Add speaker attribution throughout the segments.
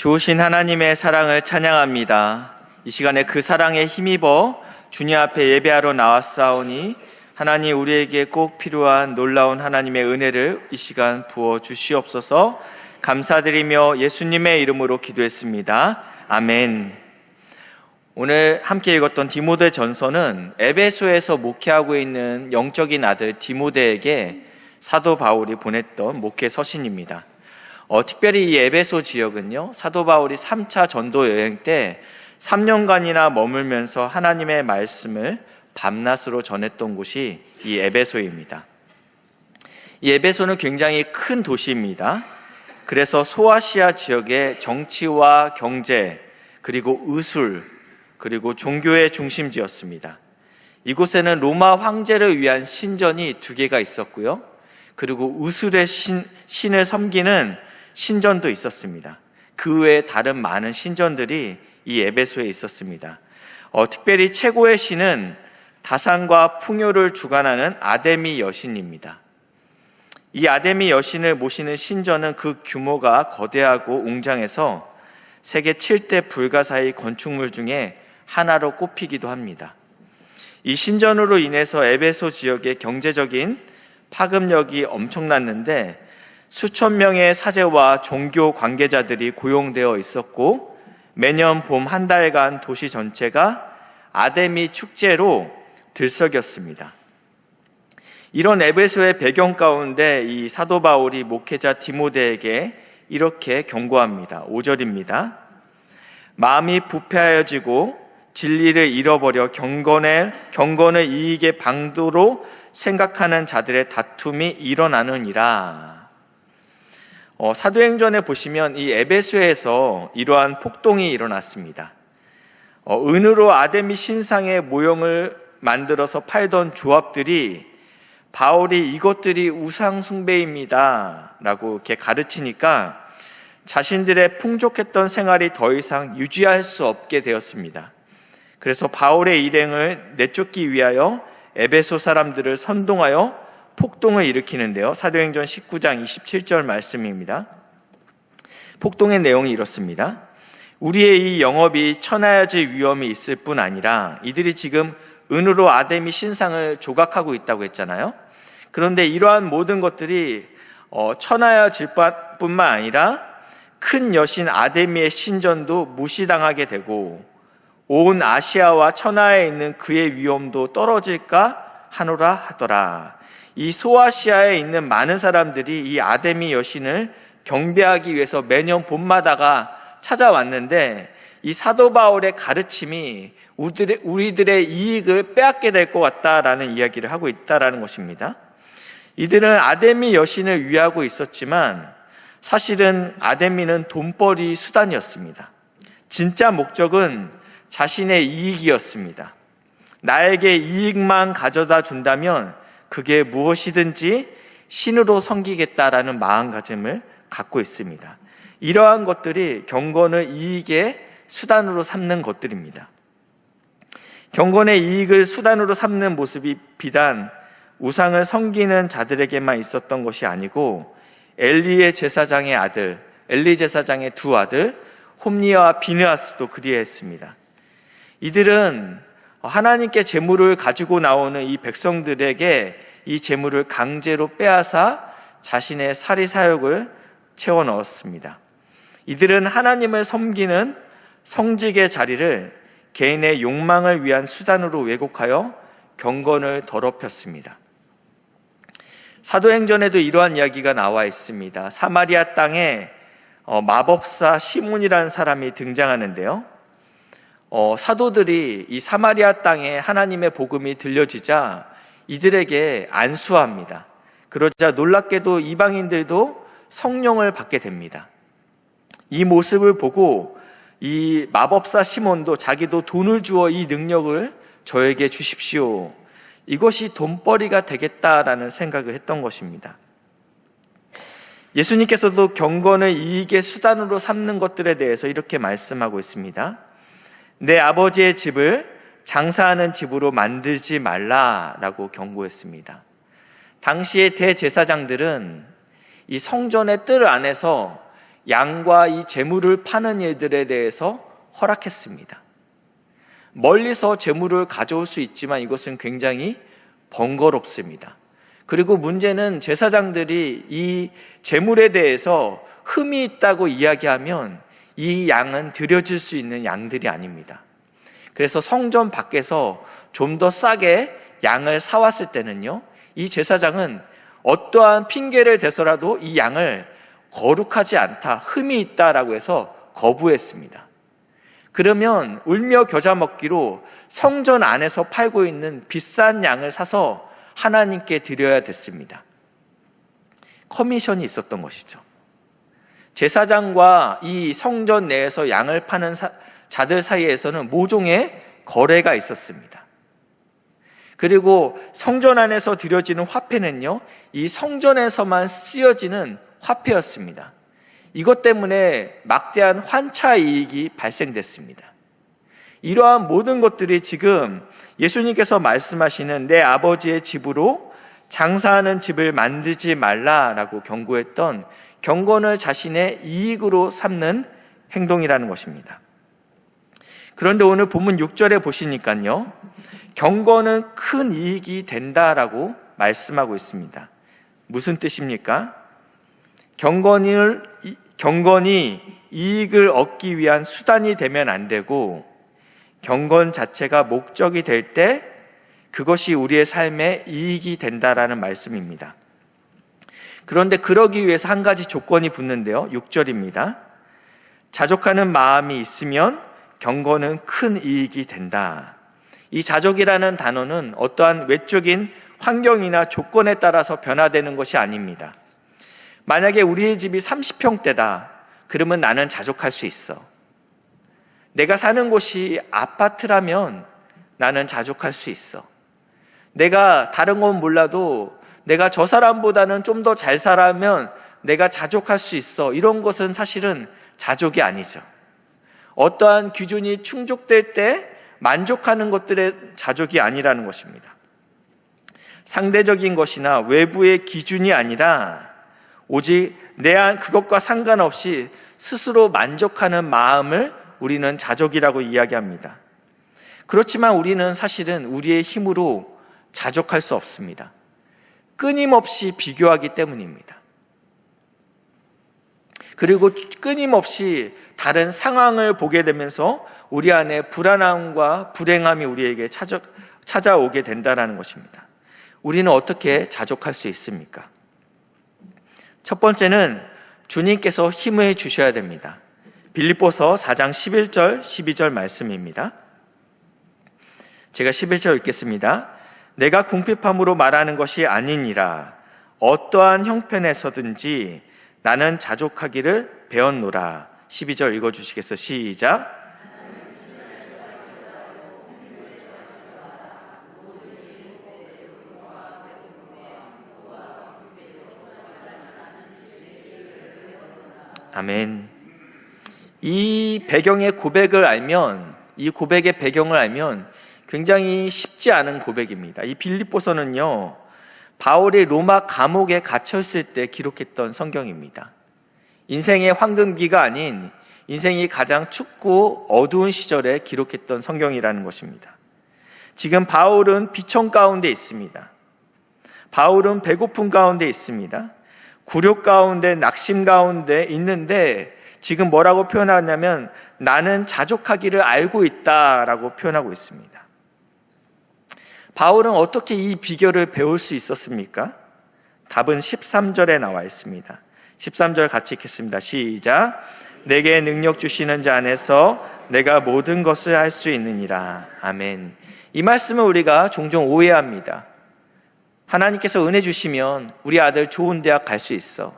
Speaker 1: 좋으신 하나님의 사랑을 찬양합니다. 이 시간에 그 사랑에 힘입어 주님 앞에 예배하러 나왔사오니 하나님 우리에게 꼭 필요한 놀라운 하나님의 은혜를 이 시간 부어 주시옵소서. 감사드리며 예수님의 이름으로 기도했습니다. 아멘. 오늘 함께 읽었던 디모데 전서는 에베소에서 목회하고 있는 영적인 아들 디모데에게 사도 바울이 보냈던 목회 서신입니다. 특별히 이 에베소 지역은요, 사도 바울이 3차 전도 여행 때 3년간이나 머물면서 하나님의 말씀을 밤낮으로 전했던 곳이 이 에베소입니다. 이 에베소는 굉장히 큰 도시입니다. 그래서 소아시아 지역의 정치와 경제, 그리고 의술, 그리고 종교의 중심지였습니다. 이곳에는 로마 황제를 위한 신전이 2개가 있었고요. 그리고 의술의 신을 섬기는 신전도 있었습니다. 그 외에 다른 많은 신전들이 이 에베소에 있었습니다. 특별히 최고의 신은 다산과 풍요를 주관하는 아데미 여신입니다. 이 아데미 여신을 모시는 신전은 그 규모가 거대하고 웅장해서 세계 7대 불가사의 건축물 중에 하나로 꼽히기도 합니다. 이 신전으로 인해서 에베소 지역의 경제적인 파급력이 엄청났는데 수천 명의 사제와 종교 관계자들이 고용되어 있었고 매년 봄 한 달간 도시 전체가 아데미 축제로 들썩였습니다. 이런 에베소의 배경 가운데 이 사도 바울이 목회자 디모데에게 이렇게 경고합니다. 5절입니다. 마음이 부패하여지고 진리를 잃어버려 경건을 이익의 방도로 생각하는 자들의 다툼이 일어나느니라. 사도행전에 보시면 이 에베소에서 이러한 폭동이 일어났습니다. 은으로 아데미 신상의 모형을 만들어서 팔던 조합들이 바울이 이것들이 우상 숭배입니다 라고 이렇게 가르치니까 자신들의 풍족했던 생활이 더 이상 유지할 수 없게 되었습니다. 그래서 바울의 일행을 내쫓기 위하여 에베소 사람들을 선동하여 폭동을 일으키는데요. 사도행전 19장 27절 말씀입니다. 폭동의 내용이 이렇습니다. 우리의 이 영업이 천하여질 위험이 있을 뿐 아니라 이들이 지금 은으로 아데미 신상을 조각하고 있다고 했잖아요. 그런데 이러한 모든 것들이 천하여질 뿐만 아니라 큰 여신 아데미의 신전도 무시당하게 되고 온 아시아와 천하에 있는 그의 위엄도 떨어질까 하노라 하더라. 이 소아시아에 있는 많은 사람들이 이 아데미 여신을 경배하기 위해서 매년 봄마다가 찾아왔는데 이 사도 바울의 가르침이 우리들의 이익을 빼앗게 될 것 같다라는 이야기를 하고 있다라는 것입니다. 이들은 아데미 여신을 위하고 있었지만 사실은 아데미는 돈벌이 수단이었습니다. 진짜 목적은 자신의 이익이었습니다. 나에게 이익만 가져다 준다면 그게 무엇이든지 신으로 섬기겠다라는 마음가짐을 갖고 있습니다. 이러한 것들이 경건을 이익의 수단으로 삼는 것들입니다. 경건의 이익을 수단으로 삼는 모습이 비단 우상을 섬기는 자들에게만 있었던 것이 아니고 엘리의 제사장의 아들, 엘리 제사장의 2 아들 홈니와 비느하스도 그리했습니다. 이들은 하나님께 제물을 가지고 나오는 이 백성들에게 이 제물을 강제로 빼앗아 자신의 사리사욕을 채워 넣었습니다. 이들은 하나님을 섬기는 성직의 자리를 개인의 욕망을 위한 수단으로 왜곡하여 경건을 더럽혔습니다. 사도행전에도 이러한 이야기가 나와 있습니다. 사마리아 땅에 마법사 시몬이라는 사람이 등장하는데요. 사도들이 이 사마리아 땅에 하나님의 복음이 들려지자 이들에게 안수합니다. 그러자 놀랍게도 이방인들도 성령을 받게 됩니다. 이 모습을 보고 이 마법사 시몬도 자기도 돈을 주어 이 능력을 저에게 주십시오. 이것이 돈벌이가 되겠다라는 생각을 했던 것입니다. 예수님께서도 경건을 이익의 수단으로 삼는 것들에 대해서 이렇게 말씀하고 있습니다. 내 아버지의 집을 장사하는 집으로 만들지 말라라고 경고했습니다. 당시의 대제사장들은 이 성전의 뜰 안에서 양과 이 제물을 파는 일들에 대해서 허락했습니다. 멀리서 제물을 가져올 수 있지만 이것은 굉장히 번거롭습니다. 그리고 문제는 제사장들이 이 제물에 대해서 흠이 있다고 이야기하면 이 양은 드려질 수 있는 양들이 아닙니다. 그래서 성전 밖에서 좀 더 싸게 양을 사왔을 때는요, 이 제사장은 어떠한 핑계를 대서라도 이 양을 거룩하지 않다, 흠이 있다라고 해서 거부했습니다. 그러면 울며 겨자 먹기로 성전 안에서 팔고 있는 비싼 양을 사서 하나님께 드려야 됐습니다. 커미션이 있었던 것이죠. 제사장과 이 성전 내에서 양을 파는 자들 사이에서는 모종의 거래가 있었습니다. 그리고 성전 안에서 드려지는 화폐는요, 이 성전에서만 쓰여지는 화폐였습니다. 이것 때문에 막대한 환차 이익이 발생됐습니다. 이러한 모든 것들이 지금 예수님께서 말씀하시는 내 아버지의 집으로 장사하는 집을 만들지 말라라고 경고했던 경건을 자신의 이익으로 삼는 행동이라는 것입니다. 그런데 오늘 본문 6절에 보시니까요, 경건은 큰 이익이 된다라고 말씀하고 있습니다. 무슨 뜻입니까? 경건이 이익을 얻기 위한 수단이 되면 안 되고, 경건 자체가 목적이 될 때 그것이 우리의 삶에 이익이 된다라는 말씀입니다. 그런데 그러기 위해서 한 가지 조건이 붙는데요. 6절입니다. 자족하는 마음이 있으면 경건은 큰 이익이 된다. 이 자족이라는 단어는 어떠한 외적인 환경이나 조건에 따라서 변화되는 것이 아닙니다. 만약에 우리의 집이 30평대다. 그러면 나는 자족할 수 있어. 내가 사는 곳이 아파트라면 나는 자족할 수 있어. 내가 다른 건 몰라도 내가 저 사람보다는 좀 더 잘 살아면 내가 자족할 수 있어. 이런 것은 사실은 자족이 아니죠. 어떠한 기준이 충족될 때 만족하는 것들의 자족이 아니라는 것입니다. 상대적인 것이나 외부의 기준이 아니라 오직 내 안 그것과 상관없이 스스로 만족하는 마음을 우리는 자족이라고 이야기합니다. 그렇지만 우리는 사실은 우리의 힘으로 자족할 수 없습니다. 끊임없이 비교하기 때문입니다. 그리고 끊임없이 다른 상황을 보게 되면서 우리 안에 불안함과 불행함이 우리에게 찾아오게 된다는 것입니다. 우리는 어떻게 자족할 수 있습니까? 첫 번째는 주님께서 힘을 주셔야 됩니다. 빌립보서 4장 11절, 12절 말씀입니다. 제가 11절 읽겠습니다. 내가 궁핍함으로 말하는 것이 아니니라. 어떠한 형편에서든지 나는 자족하기를 배웠노라. 12절 읽어주시겠어요? 시작. 아멘. 이 배경의 고백을 알면, 이 고백의 배경을 알면 굉장히 쉽지 않은 고백입니다. 이 빌립보서는요, 바울이 로마 감옥에 갇혔을 때 기록했던 성경입니다. 인생의 황금기가 아닌 인생이 가장 춥고 어두운 시절에 기록했던 성경이라는 것입니다. 지금 바울은 비천 가운데 있습니다. 바울은 배고픔 가운데 있습니다. 굴욕 가운데, 낙심 가운데 있는데 지금 뭐라고 표현하냐면 나는 자족하기를 알고 있다라고 표현하고 있습니다. 바울은 어떻게 이 비결을 배울 수 있었습니까? 답은 13절에 나와 있습니다. 13절 같이 읽겠습니다. 시작. 내게 능력 주시는 자 안에서 내가 모든 것을 할 수 있느니라. 아멘. 이 말씀을 우리가 종종 오해합니다. 하나님께서 은혜 주시면 우리 아들 좋은 대학 갈 수 있어.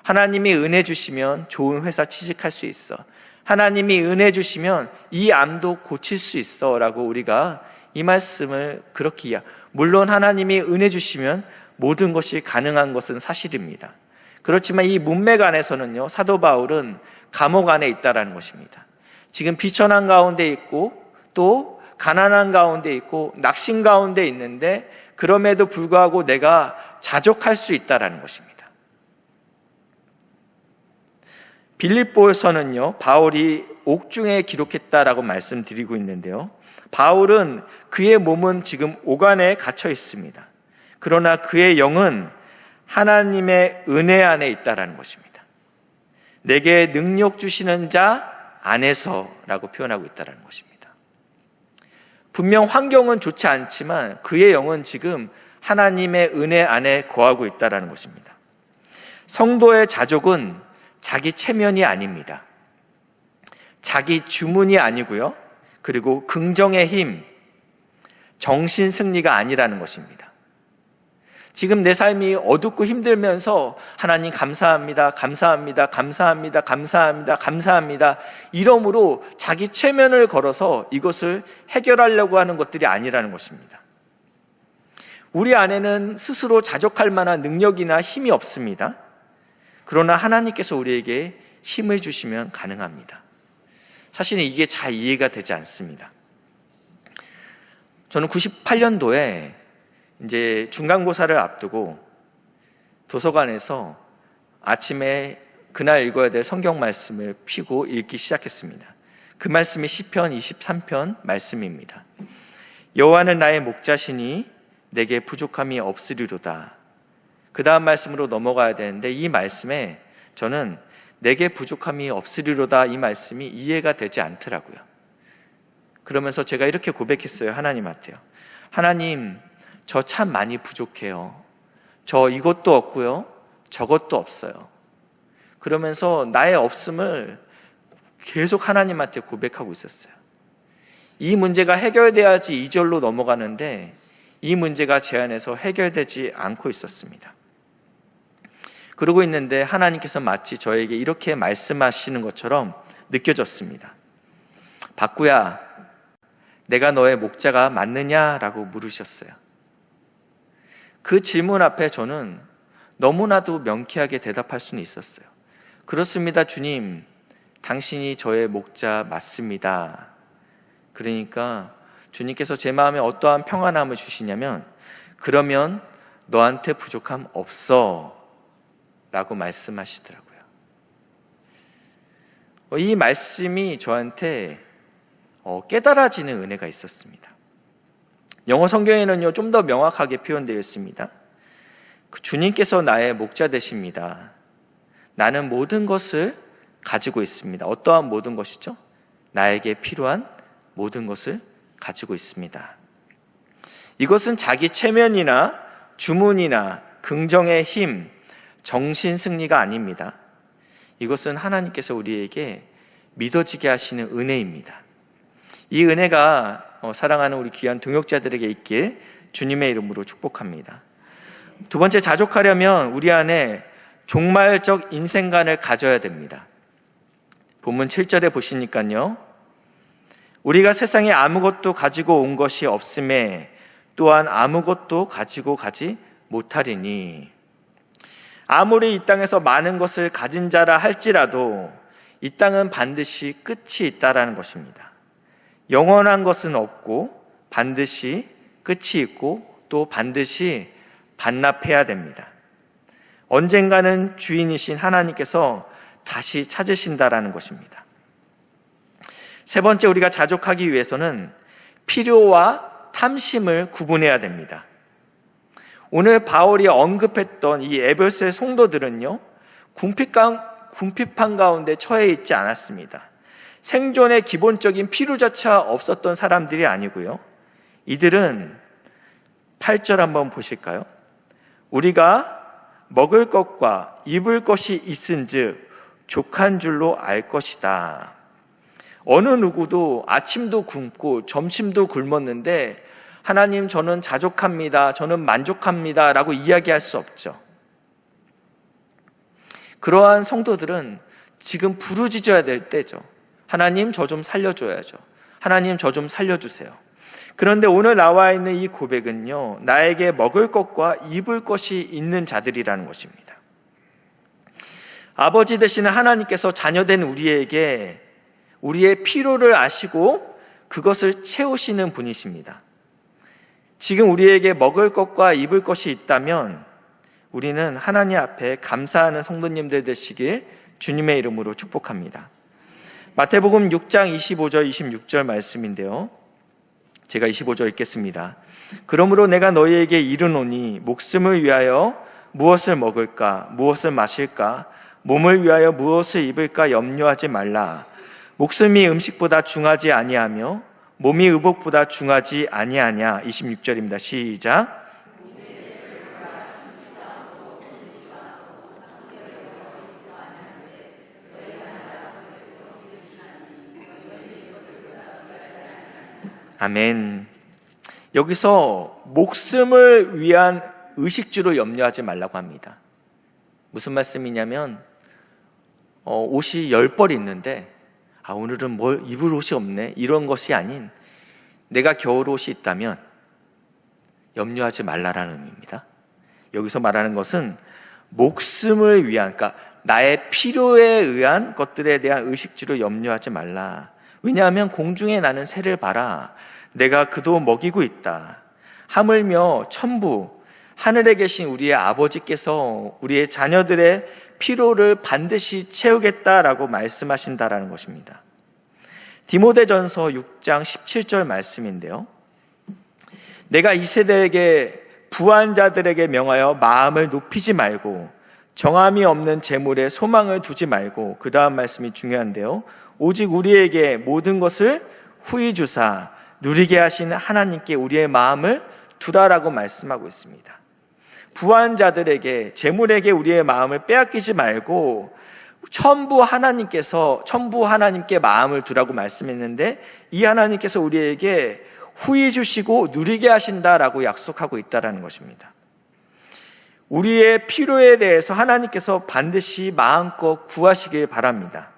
Speaker 1: 하나님이 은혜 주시면 좋은 회사 취직할 수 있어. 하나님이 은혜 주시면 이 암도 고칠 수 있어 라고 우리가 이 말씀을 그렇게 물론 하나님이 은혜 주시면 모든 것이 가능한 것은 사실입니다. 그렇지만 이 문맥 안에서는요, 사도 바울은 감옥 안에 있다라는 것입니다. 지금 비천한 가운데 있고 또 가난한 가운데 있고 낙심 가운데 있는데 그럼에도 불구하고 내가 자족할 수 있다라는 것입니다. 빌립보에서는요, 바울이 옥중에 기록했다라고 말씀드리고 있는데요. 바울은 그의 몸은 지금 오간에 갇혀 있습니다. 그러나 그의 영은 하나님의 은혜 안에 있다라는 것입니다. 내게 능력 주시는 자 안에서라고 표현하고 있다는 것입니다. 분명 환경은 좋지 않지만 그의 영은 지금 하나님의 은혜 안에 거하고 있다는 것입니다. 성도의 자족은 자기 체면이 아닙니다. 자기 주문이 아니고요. 그리고 긍정의 힘, 정신 승리가 아니라는 것입니다. 지금 내 삶이 어둡고 힘들면서 하나님 감사합니다, 감사합니다, 감사합니다, 감사합니다, 감사합니다 이러므로 자기 체면을 걸어서 이것을 해결하려고 하는 것들이 아니라는 것입니다. 우리 안에는 스스로 자족할 만한 능력이나 힘이 없습니다. 그러나 하나님께서 우리에게 힘을 주시면 가능합니다. 사실은 이게 잘 이해가 되지 않습니다. 저는 98년도에 이제 중간고사를 앞두고 도서관에서 아침에 그날 읽어야 될 성경 말씀을 펴고 읽기 시작했습니다. 그 말씀이 시편 23편 말씀입니다. 여호와는 나의 목자시니 내게 부족함이 없으리로다. 그 다음 말씀으로 넘어가야 되는데 이 말씀에 저는 내게 부족함이 없으리로다 이 말씀이 이해가 되지 않더라고요. 그러면서 제가 이렇게 고백했어요. 하나님한테요. 하나님, 저 참 많이 부족해요. 저 이것도 없고요. 저것도 없어요. 그러면서 나의 없음을 계속 하나님한테 고백하고 있었어요. 이 문제가 해결돼야지 2절로 넘어가는데 이 문제가 제 안에서 해결되지 않고 있었습니다. 그러고 있는데 하나님께서 마치 저에게 이렇게 말씀하시는 것처럼 느껴졌습니다. 박구야, 내가 너의 목자가 맞느냐라고 물으셨어요. 그 질문 앞에 저는 너무나도 명쾌하게 대답할 수는 있었어요. 그렇습니다, 주님. 당신이 저의 목자 맞습니다. 그러니까 주님께서 제 마음에 어떠한 평안함을 주시냐면 그러면 너한테 부족함 없어 라고 말씀하시더라고요. 이 말씀이 저한테 깨달아지는 은혜가 있었습니다. 영어 성경에는요, 좀 더 명확하게 표현되어 있습니다. 주님께서 나의 목자 되십니다. 나는 모든 것을 가지고 있습니다. 어떠한 모든 것이죠? 나에게 필요한 모든 것을 가지고 있습니다. 이것은 자기 체면이나 주문이나 긍정의 힘, 정신 승리가 아닙니다. 이것은 하나님께서 우리에게 믿어지게 하시는 은혜입니다. 이 은혜가 사랑하는 우리 귀한 동역자들에게 있길 주님의 이름으로 축복합니다. 두 번째, 자족하려면 우리 안에 종말적 인생관을 가져야 됩니다. 본문 7절에 보시니까요. 우리가 세상에 아무것도 가지고 온 것이 없음에 또한 아무것도 가지고 가지 못하리니. 아무리 이 땅에서 많은 것을 가진 자라 할지라도 이 땅은 반드시 끝이 있다라는 것입니다. 영원한 것은 없고 반드시 끝이 있고 또 반드시 반납해야 됩니다. 언젠가는 주인이신 하나님께서 다시 찾으신다라는 것입니다. 세 번째, 우리가 자족하기 위해서는 필요와 탐심을 구분해야 됩니다. 오늘 바울이 언급했던 이 에베소의 성도들은요, 궁핍한 가운데 처해 있지 않았습니다. 생존의 기본적인 필요조차 없었던 사람들이 아니고요. 이들은 8절 한번 보실까요? 우리가 먹을 것과 입을 것이 있은즉 족한 줄로 알 것이다. 어느 누구도 아침도 굶고 점심도 굶었는데 하나님, 저는 자족합니다, 저는 만족합니다 라고 이야기할 수 없죠. 그러한 성도들은 지금 부르짖어야 될 때죠. 하나님, 저 좀 살려줘야죠. 하나님, 저 좀 살려주세요. 그런데 오늘 나와 있는 이 고백은요, 나에게 먹을 것과 입을 것이 있는 자들이라는 것입니다. 아버지 되시는 하나님께서 자녀된 우리에게 우리의 필요를 아시고 그것을 채우시는 분이십니다. 지금 우리에게 먹을 것과 입을 것이 있다면 우리는 하나님 앞에 감사하는 성도님들 되시길 주님의 이름으로 축복합니다. 마태복음 6장 25절 26절 말씀인데요. 제가 25절 읽겠습니다. 그러므로 내가 너희에게 이르노니 목숨을 위하여 무엇을 먹을까 무엇을 마실까 몸을 위하여 무엇을 입을까 염려하지 말라. 목숨이 음식보다 중하지 아니하며 몸이 의복보다 중하지 아니하냐. 26절입니다. 시작. 아멘. 여기서 목숨을 위한 의식주를 염려하지 말라고 합니다. 무슨 말씀이냐면 옷이 10벌 있는데 오늘은 뭘 입을 옷이 없네 이런 것이 아닌 내가 겨울옷이 있다면 염려하지 말라라는 의미입니다. 여기서 말하는 것은 목숨을 위한, 그러니까 나의 필요에 의한 것들에 대한 의식주를 염려하지 말라. 왜냐하면 공중에 나는 새를 봐라. 내가 그도 먹이고 있다. 하물며 천부 하늘에 계신 우리의 아버지께서 우리의 자녀들의 필요를 반드시 채우겠다라고 말씀하신다라는 것입니다. 디모데전서 6장 17절 말씀인데요. 내가 이 세대에게 부한 자들에게 명하여 마음을 높이지 말고 정함이 없는 재물에 소망을 두지 말고, 그 다음 말씀이 중요한데요. 오직 우리에게 모든 것을 후히 주사 누리게 하시는 하나님께 우리의 마음을 두라라고 말씀하고 있습니다. 부한 자들에게, 재물에게 우리의 마음을 빼앗기지 말고 천부 하나님께 마음을 두라고 말씀했는데, 이 하나님께서 우리에게 후히 주시고 누리게 하신다라고 약속하고 있다는 것입니다. 우리의 필요에 대해서 하나님께서 반드시 마음껏 구하시길 바랍니다.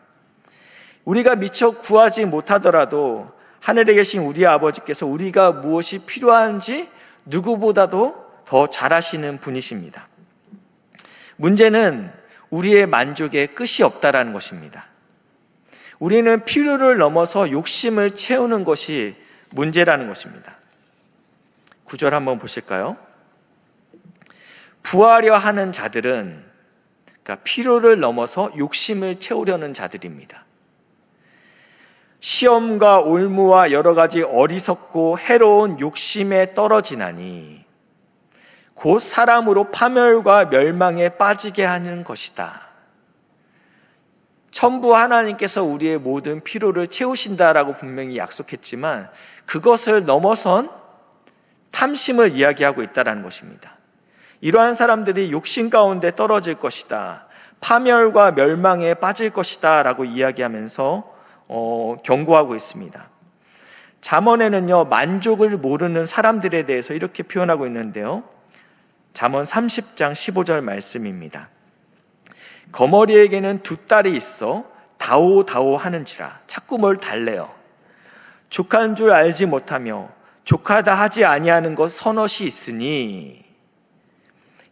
Speaker 1: 우리가 미처 구하지 못하더라도 하늘에 계신 우리 아버지께서 우리가 무엇이 필요한지 누구보다도 더 잘 아시는 분이십니다. 문제는 우리의 만족에 끝이 없다라는 것입니다. 우리는 필요를 넘어서 욕심을 채우는 것이 문제라는 것입니다. 9절 한번 보실까요? 부하려 하는 자들은, 그러니까 필요를 넘어서 욕심을 채우려는 자들입니다. 시험과 올무와 여러 가지 어리석고 해로운 욕심에 떨어지나니 곧 사람으로 파멸과 멸망에 빠지게 하는 것이다. 천부 하나님께서 우리의 모든 필요를 채우신다라고 분명히 약속했지만 그것을 넘어선 탐심을 이야기하고 있다는 것입니다. 이러한 사람들이 욕심 가운데 떨어질 것이다. 파멸과 멸망에 빠질 것이다 라고 이야기하면서 경고하고 있습니다. 잠언에는요, 만족을 모르는 사람들에 대해서 이렇게 표현하고 있는데요. 잠언 30장 15절 말씀입니다. 거머리에게는 두 딸이 있어 다오다오 하는지라. 자꾸 뭘 달래요. 족한 줄 알지 못하며 족하다 하지 아니하는 것 서너시 있으니.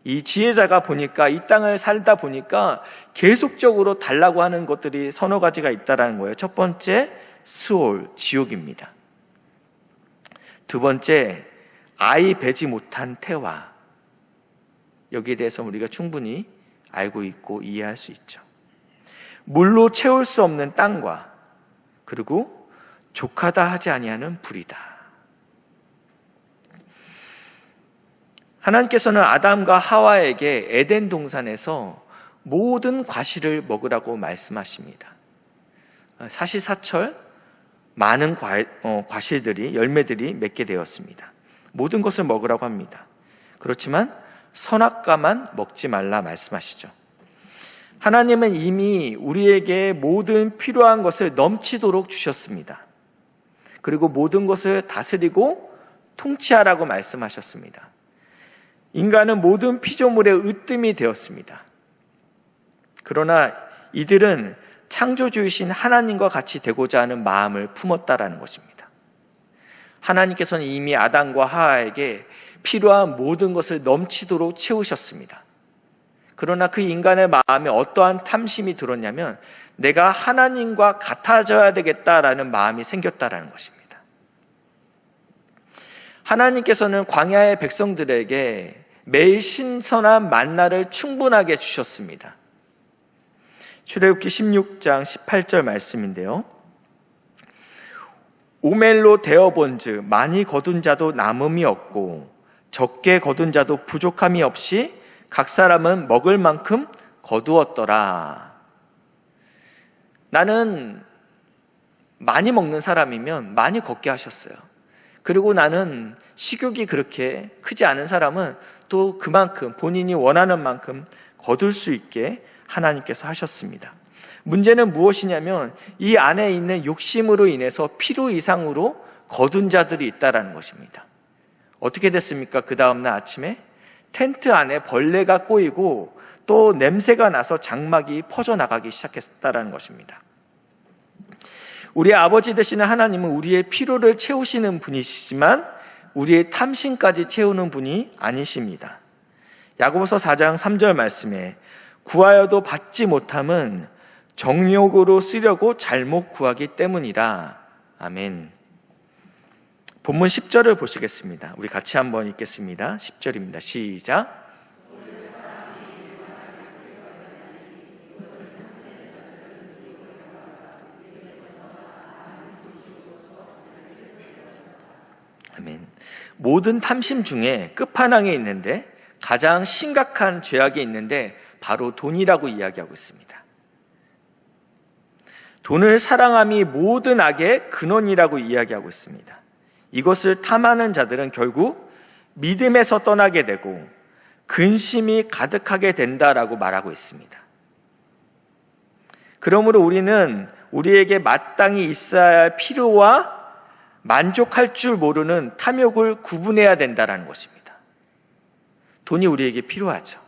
Speaker 1: 이 지혜자가 보니까, 이 땅을 살다 보니까 계속적으로 달라고 하는 것들이 서너 가지가 있다는 거예요. 첫 번째, 스올, 지옥입니다. 두 번째, 아이 배지 못한 태와. 여기에 대해서 우리가 충분히 알고 있고 이해할 수 있죠. 물로 채울 수 없는 땅과, 그리고 족하다 하지 아니하는 불이다. 하나님께서는 아담과 하와에게 에덴 동산에서 모든 과실을 먹으라고 말씀하십니다. 사시사철 많은 과실들이, 열매들이 맺게 되었습니다. 모든 것을 먹으라고 합니다. 그렇지만 선악과만 먹지 말라 말씀하시죠. 하나님은 이미 우리에게 모든 필요한 것을 넘치도록 주셨습니다. 그리고 모든 것을 다스리고 통치하라고 말씀하셨습니다. 인간은 모든 피조물의 으뜸이 되었습니다. 그러나 이들은 창조주이신 하나님과 같이 되고자 하는 마음을 품었다라는 것입니다. 하나님께서는 이미 아담과 하와에게 필요한 모든 것을 넘치도록 채우셨습니다. 그러나 그 인간의 마음에 어떠한 탐심이 들었냐면 내가 하나님과 같아져야 되겠다라는 마음이 생겼다라는 것입니다. 하나님께서는 광야의 백성들에게 매일 신선한 만나를 충분하게 주셨습니다. 출애굽기 16장 18절 말씀인데요. 오멜로 되어본즉 많이 거둔 자도 남음이 없고 적게 거둔 자도 부족함이 없이 각 사람은 먹을 만큼 거두었더라. 나는 많이 먹는 사람이면 많이 걷게 하셨어요. 그리고 나는 식욕이 그렇게 크지 않은 사람은 또 그만큼 본인이 원하는 만큼 거둘 수 있게 하나님께서 하셨습니다. 문제는 무엇이냐면 이 안에 있는 욕심으로 인해서 필요 이상으로 거둔 자들이 있다는 것입니다. 어떻게 됐습니까? 그 다음날 아침에 텐트 안에 벌레가 꼬이고 또 냄새가 나서 장막이 퍼져나가기 시작했다는 것입니다. 우리의 아버지 되시는 하나님은 우리의 필요를 채우시는 분이시지만 우리의 탐심까지 채우는 분이 아니십니다. 야고보서 4장 3절 말씀에 구하여도 받지 못함은 정욕으로 쓰려고 잘못 구하기 때문이라. 아멘. 본문 10절을 보시겠습니다. 우리 같이 한번 읽겠습니다. 10절입니다. 시작. 아멘. 모든 탐심 중에 끝판왕에 있는데 가장 심각한 죄악이 있는데 바로 돈이라고 이야기하고 있습니다. 돈을 사랑함이 모든 악의 근원이라고 이야기하고 있습니다. 이것을 탐하는 자들은 결국 믿음에서 떠나게 되고 근심이 가득하게 된다라고 말하고 있습니다. 그러므로 우리는 우리에게 마땅히 있어야 할 필요와 만족할 줄 모르는 탐욕을 구분해야 된다는 것입니다. 돈이 우리에게 필요하죠.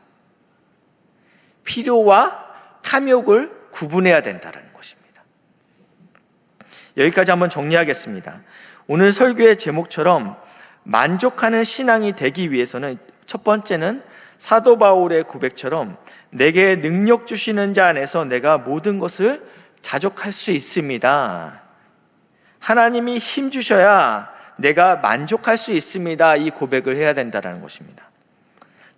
Speaker 1: 필요와 탐욕을 구분해야 된다는 것입니다. 여기까지 한번 정리하겠습니다. 오늘 설교의 제목처럼 만족하는 신앙이 되기 위해서는 첫 번째는 사도 바울의 고백처럼 내게 능력 주시는 자 안에서 내가 모든 것을 자족할 수 있습니다. 하나님이 힘 주셔야 내가 만족할 수 있습니다. 이 고백을 해야 된다는 것입니다.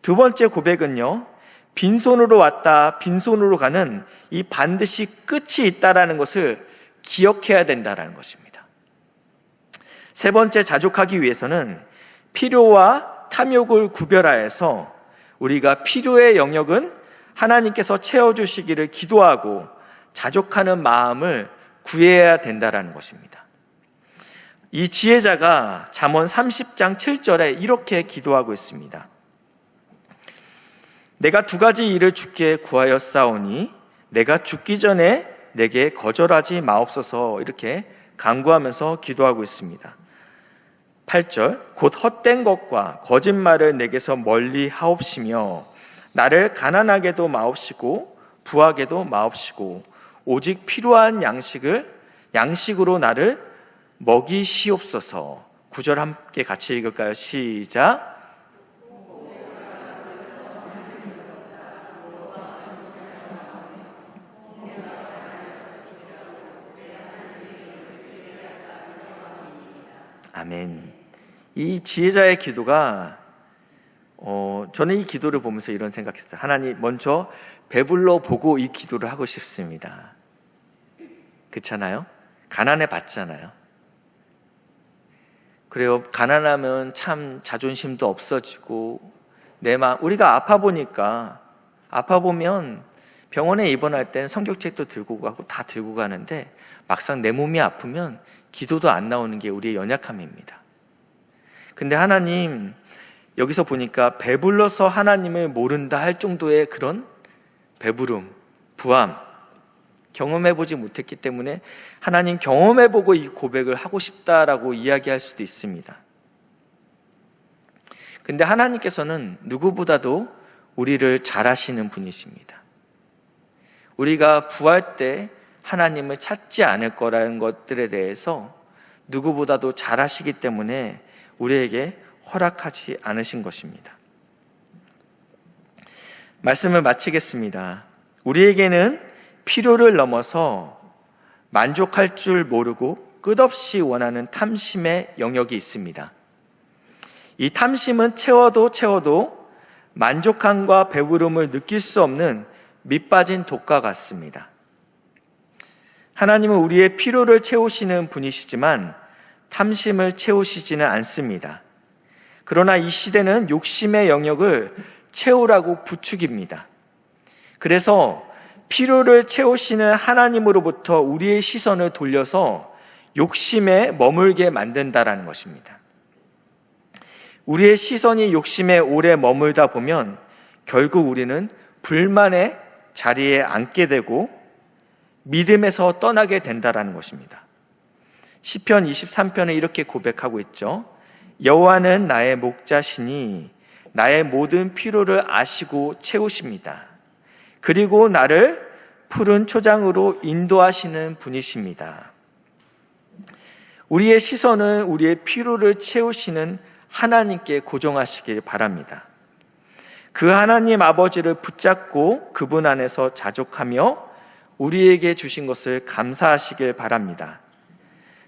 Speaker 1: 두 번째 고백은요, 빈손으로 왔다 빈손으로 가는 이 반드시 끝이 있다는 것을 기억해야 된다는 것입니다. 세 번째, 자족하기 위해서는 필요와 탐욕을 구별하여서 우리가 필요의 영역은 하나님께서 채워주시기를 기도하고 자족하는 마음을 구해야 된다는 것입니다. 이 지혜자가 잠언 30장 7절에 이렇게 기도하고 있습니다. 내가 두 가지 일을 주께 구하였사오니 내가 죽기 전에 내게 거절하지 마옵소서. 이렇게 간구하면서 기도하고 있습니다. 8절, 곧 헛된 것과 거짓말을 내게서 멀리 하옵시며 나를 가난하게도 마옵시고 부하게도 마옵시고 오직 필요한 양식으로 나를 먹이시옵소서. 9절 함께 같이 읽을까요? 시작. 아멘. 이 지혜자의 기도가 저는 이 기도를 보면서 이런 생각했어요. 하나님, 먼저 배불러 보고 이 기도를 하고 싶습니다. 그렇잖아요? 가난해 봤잖아요. 그래요. 가난하면 참 자존심도 없어지고 우리가 아파 보면 병원에 입원할 땐 성경책도 들고 가고 다 들고 가는데 막상 내 몸이 아프면 기도도 안 나오는 게 우리의 연약함입니다. 근데 하나님, 여기서 보니까 배불러서 하나님을 모른다 할 정도의 그런 배부름, 부함 경험해보지 못했기 때문에 하나님 경험해보고 이 고백을 하고 싶다라고 이야기할 수도 있습니다. 근데 하나님께서는 누구보다도 우리를 잘 아시는 분이십니다. 우리가 부할 때 하나님을 찾지 않을 거라는 것들에 대해서 누구보다도 잘 아시기 때문에 우리에게 허락하지 않으신 것입니다. 말씀을 마치겠습니다. 우리에게는 필요를 넘어서 만족할 줄 모르고 끝없이 원하는 탐심의 영역이 있습니다. 이 탐심은 채워도 만족함과 배부름을 느낄 수 없는 밑 빠진 독과 같습니다. 하나님은 우리의 필요를 채우시는 분이시지만 탐심을 채우시지는 않습니다. 그러나 이 시대는 욕심의 영역을 채우라고 부추깁니다. 그래서 필요를 채우시는 하나님으로부터 우리의 시선을 돌려서 욕심에 머물게 만든다라는 것입니다. 우리의 시선이 욕심에 오래 머물다 보면 결국 우리는 불만의 자리에 앉게 되고 믿음에서 떠나게 된다라는 것입니다. 시편 23편에 이렇게 고백하고 있죠. 여호와는 나의 목자시니 나의 모든 필요를 아시고 채우십니다. 그리고 나를 푸른 초장으로 인도하시는 분이십니다. 우리의 시선은 우리의 필요를 채우시는 하나님께 고정하시길 바랍니다. 그 하나님 아버지를 붙잡고 그분 안에서 자족하며 우리에게 주신 것을 감사하시길 바랍니다.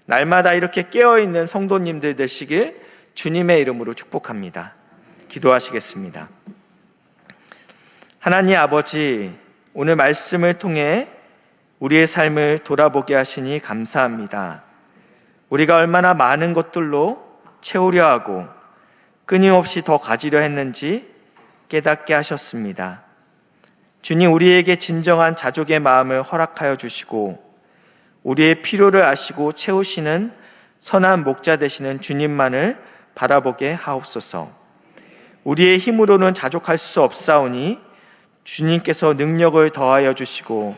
Speaker 1: 날마다 이렇게 깨어있는 성도님들 되시길 주님의 이름으로 축복합니다. 기도하시겠습니다. 하나님 아버지, 오늘 말씀을 통해 우리의 삶을 돌아보게 하시니 감사합니다. 우리가 얼마나 많은 것들로 채우려 하고 끊임없이 더 가지려 했는지 깨닫게 하셨습니다. 주님, 우리에게 진정한 자족의 마음을 허락하여 주시고 우리의 필요를 아시고 채우시는 선한 목자 되시는 주님만을 바라보게 하옵소서. 우리의 힘으로는 자족할 수 없사오니 주님께서 능력을 더하여 주시고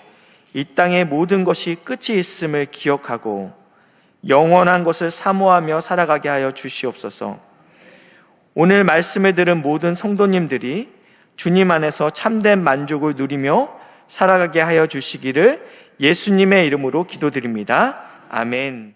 Speaker 1: 이 땅의 모든 것이 끝이 있음을 기억하고 영원한 것을 사모하며 살아가게 하여 주시옵소서. 오늘 말씀을 들은 모든 성도님들이 주님 안에서 참된 만족을 누리며 살아가게 하여 주시기를 예수님의 이름으로 기도드립니다. 아멘.